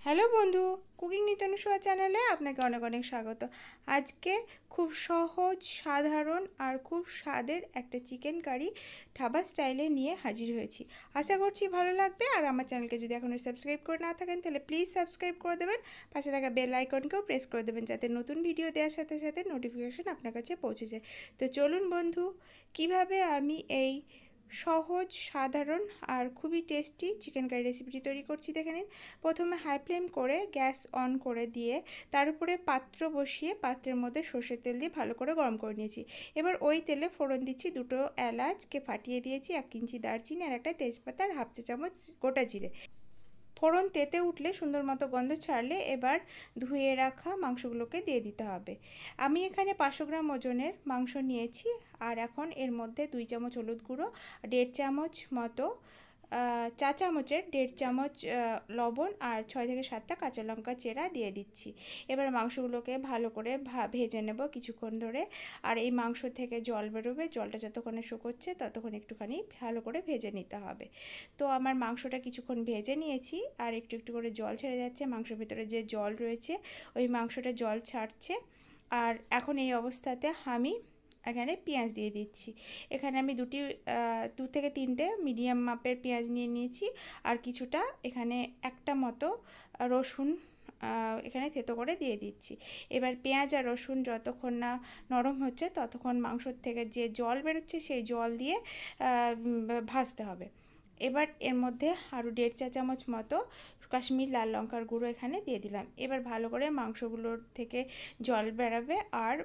Hello বন্ধু, cooking নিতনুসোয়া চ্যানেলে আপনাকে অনেক অনেক স্বাগত। আজকে খুব সহজ, সাধারণ আর খুব স্বাদের একটা চিকেন কারি ধাবা স্টাইলে নিয়ে হাজির হয়েছি। আশা করছি ভালো লাগবে। আর আমার চ্যানেলকে যদি এখনও সাবস্ক্রাইব করে না থাকেন তাহলে প্লিজ সাবস্ক্রাইব করে দেবেন। পাশে থাকা বেল আইকনকেও প্রেস করে দেবেন যাতে নতুন ভিডিও দেওয়ার সাথে সাথে নোটিফিকেশন আপনার কাছে পৌঁছে যায়। তো চলুন বন্ধু, কিভাবে আমি এই সহজ, সাধারণ আর খুবই টেস্টি চিকেন কারি রেসিপিটি তৈরি করছি দেখে নিন। প্রথমে হাই ফ্লেম করে গ্যাস অন করে দিয়ে তার উপরে পাত্র বসিয়ে পাত্রের মধ্যে সর্ষের তেল দিয়ে ভালো করে গরম করে নিয়েছি। এবার ওই তেলে ফোড়ন দিচ্ছি, দুটো এলাচকে ফাটিয়ে দিয়েছি, 1 ইঞ্চি দারচিনি আর একটা তেজপাতা আর হাফ চা চামচ গোটা জিরে। ফোড়ন তেতে উঠলে সুন্দর মতো গন্ধ ছাড়লে এবার ধুয়ে রাখা মাংসগুলোকে দিয়ে দিতে হবে। আমি এখানে 500 গ্রাম ওজনের মাংস নিয়েছি। আর এখন এর মধ্যে 2 চামচ হলুদ গুঁড়ো, 1.5 চামচ মতো চা চামচের 1.5 চামচ লবণ আর 6 থেকে 7টা কাঁচা লঙ্কা চেরা দিয়ে দিচ্ছি। এবার মাংসগুলোকে ভালো করে ভেজে নেব কিছুক্ষণ ধরে। আর এই মাংস থেকে জল বেরোবে, জলটা যতক্ষণে শুকোচ্ছে ততক্ষণ একটুখানি ভালো করে ভেজে নিতে হবে। তো আমার মাংসটা কিছুক্ষণ ভেজে নিয়েছি আর একটু একটু করে জল ছেড়ে যাচ্ছে। মাংসের ভিতরে যে জল রয়েছে ওই মাংসটা জল ছাড়ছে। আর এখন এই অবস্থাতে আমি এখানে পেঁয়াজ দিয়ে দিচ্ছি। এখানে আমি 2 থেকে 3টে মিডিয়াম মাপের পেঁয়াজ নিয়ে নিয়েছি। আর কিছুটা এখানে একটা মতো রসুন এখানে থেতো করে দিয়ে দিচ্ছি। এবার পেঁয়াজ আর রসুন যতক্ষণ না নরম হচ্ছে ততক্ষণ মাংসর থেকে যে জল বেরোচ্ছে সেই জল দিয়ে ভাজতে হবে। এবার এর মধ্যে আরও 1.5 চা চামচ মতো কাশ্মীর লাল লঙ্কার গুঁড়ো এখানে দিয়ে দিলাম। এবার ভালো করে মাংসগুলোর থেকে জল বেরাবে আর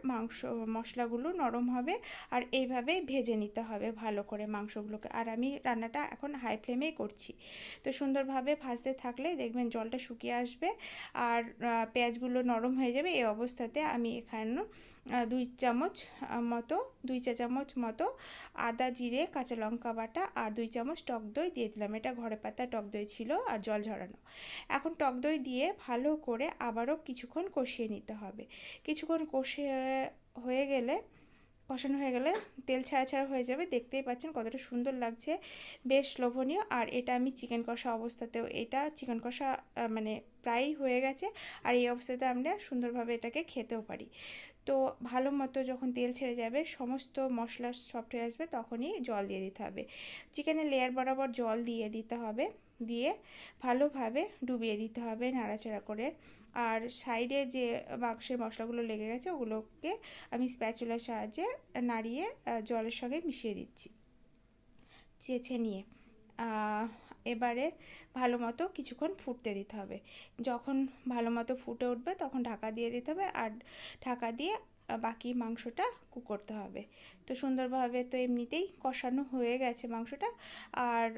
মশলাগুলো নরম হবে। আর এইভাবেই ভেজে নিতে হবে ভালো করে মাংসগুলোকে। আর আমি রান্নাটা এখন হাই ফ্লেমেই করছি। তো সুন্দরভাবে ভাজতে থাকলে দেখবেন জলটা শুকিয়ে আসবে আর পেঁয়াজগুলো নরম হয়ে যাবে। এই অবস্থাতে আমি এখানে 2 চা চামচ মতো আদা জিরে কাঁচা লঙ্কা বাটা আর 2 চামচ টক দই দিয়ে দিলাম। এটা ঘরে পাতা টক দই ছিল আর জল ঝরানো। এখন টক দই দিয়ে ভালো করে আবারও কিছুক্ষণ কষিয়ে নিতে হবে। কিছুক্ষণ কষানো হয়ে গেলে তেল ছাড়া ছাড়া হয়ে যাবে। দেখতেই পাচ্ছেন কতটা সুন্দর লাগছে, বেশ লোভনীয়। আর এটা আমি চিকেন কষা অবস্থাতেও, এটা চিকেন কষা মানে প্রায়ই হয়ে গেছে। আর এই অবস্থাতে আমরা সুন্দরভাবে এটাকে খেতেও পারি। তো ভালো মতো যখন তেল ছেড়ে যাবে, সমস্ত মশলা সফট হয়ে আসবে, তখনই জল দিয়ে দিতে হবে। চিকেনের লেয়ার বরাবর জল দিয়ে দিতে হবে, দিয়ে ভালোভাবে ডুবিয়ে দিতে হবে নাড়াচাড়া করে। আর সাইডে যে বাক্সের মশলাগুলো লেগে গেছে ওগুলোকে আমি স্প্যাচুলার সাহায্যে নাড়িয়ে জলের সঙ্গে মিশিয়ে দিচ্ছি চেঁচে নিয়ে। এবারে ভালো মতো কিছুক্ষণ ফুটতে দিতে হবে। যখন ভালো মতো ফুটে উঠবে তখন ঢাকা দিয়ে দিতে হবে। আর ঢাকা দিয়ে বাকি মাংসটা কুক করতে হবে। তো সুন্দরভাবে তো এমনিতেই কষানো হয়ে গেছে মাংসটা। আর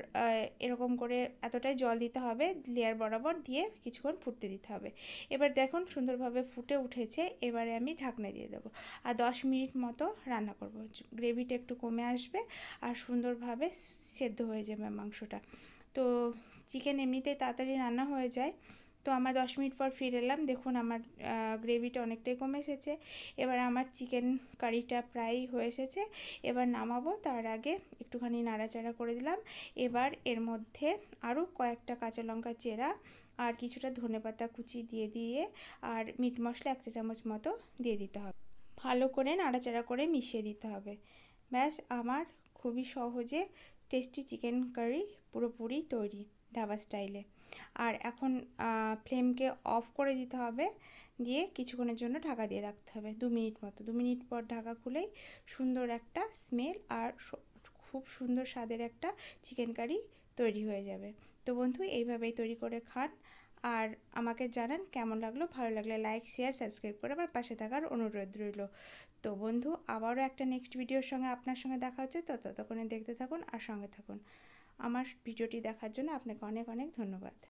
এরকম করে এতটাই জল দিতে হবে, লেয়ার বরাবর দিয়ে কিছুক্ষণ ফুটতে দিতে হবে। এবার দেখুন সুন্দরভাবে ফুটে উঠেছে। এবারে আমি ঢাকনা দিয়ে দেবো আর 10 মিনিট মতো রান্না করব। গ্রেভিটা একটু কমে আসবে আর সুন্দরভাবে সেদ্ধ হয়ে যাবে মাংসটা। তো চিকেন এমনিতেই তাড়াতাড়ি রান্না হয়ে যায়। তো আমার 10 মিনিট পর ফিরে এলাম। দেখুন আমার গ্রেভিটা অনেকটাই কমে এসেছে। এবার আমার চিকেন কারিটা প্রায় হয়ে এসেছে। এবার নামাবো তার আগে একটুখানি নাড়াচাড়া করে দিলাম। এবার এর মধ্যে আরও কয়েকটা কাঁচা লঙ্কা চেরা আর কিছুটা ধনেপাতা কুচি দিয়ে আর মিট মশলা 1 চা চামচ মতো দিয়ে দিতে হবে। ভালো করে নাড়াচাড়া করে মিশিয়ে দিতে হবে। ব্যাস, আমার খুবই সহজে টেস্টি চিকেন কারি পুরোপুরি তৈরি ধাবা স্টাইলে। আর এখন ফ্লেমকে অফ করে দিতে হবে, দিয়ে কিছুক্ষণের জন্য ঢাকা দিয়ে রাখতে হবে 2 মিনিট মতো। 2 মিনিট পর ঢাকা খুলেই সুন্দর একটা স্মেল আর খুব সুন্দর স্বাদের একটা চিকেন কারি তৈরি হয়ে যাবে। তো বন্ধু, এইভাবেই তৈরি করে খান আর আমাকে জানান কেমন লাগলো। ভালো লাগলে লাইক শেয়ার সাবস্ক্রাইব করে আবার পাশে থাকার অনুরোধ রইল। তো বন্ধু, আবারও একটা নেক্সট ভিডিওর সঙ্গে আপনার সঙ্গে দেখা হচ্ছে। তো ততক্ষণে দেখতে থাকুন আর সঙ্গে থাকুন। আমার ভিডিওটি দেখার জন্য আপনাকে অনেক অনেক ধন্যবাদ।